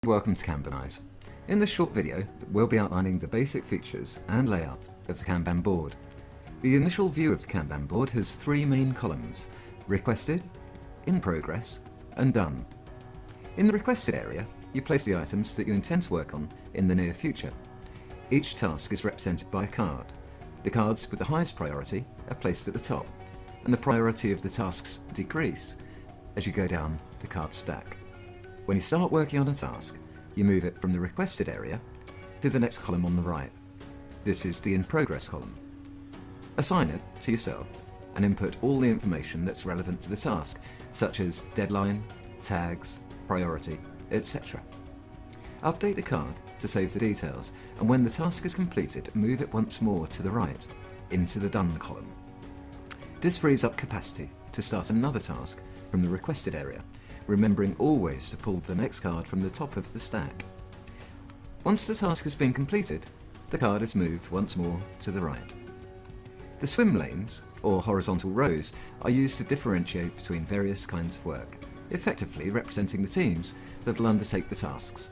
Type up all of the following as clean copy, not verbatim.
Welcome to Kanbanize. In this short video, we'll be outlining the basic features and layout of the Kanban board. The initial view of the Kanban board has three main columns: requested, in progress, and done. In the requested area, you place the items that you intend to work on in the near future. Each task is represented by a card. The cards with the highest priority are placed at the top, and the priority of the tasks decrease as you go down the card stack. When you start working on a task, you move it from the requested area to the next column on the right. This is the in progress column. Assign it to yourself and input all the information that's relevant to the task, such as deadline, tags, priority, etc. Update the card to save the details, and when the task is completed, move it once more to the right, into the done column. This frees up capacity to start another task from the requested area, remembering always to pull the next card from the top of the stack. Once the task has been completed, the card is moved once more to the right. The swim lanes, or horizontal rows, are used to differentiate between various kinds of work, effectively representing the teams that will undertake the tasks.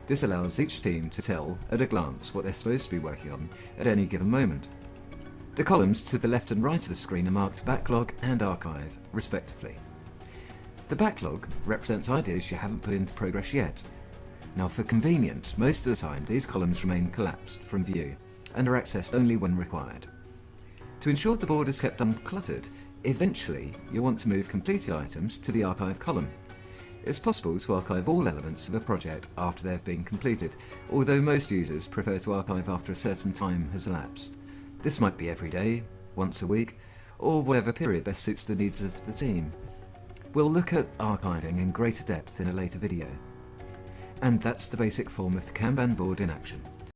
This allows each team to tell at a glance what they're supposed to be working on at any given moment. The columns to the left and right of the screen are marked Backlog and Archive, respectively. The backlog represents ideas you haven't put into progress yet. Now, for convenience, most of the time these columns remain collapsed from view and are accessed only when required. To ensure the board is kept uncluttered, eventually you'll want to move completed items to the Archive column. It's possible to archive all elements of a project after they've been completed, although most users prefer to archive after a certain time has elapsed. This might be every day, once a week, or whatever period best suits the needs of the team. We'll look at archiving in greater depth in a later video. And that's the basic form of the Kanban board in action.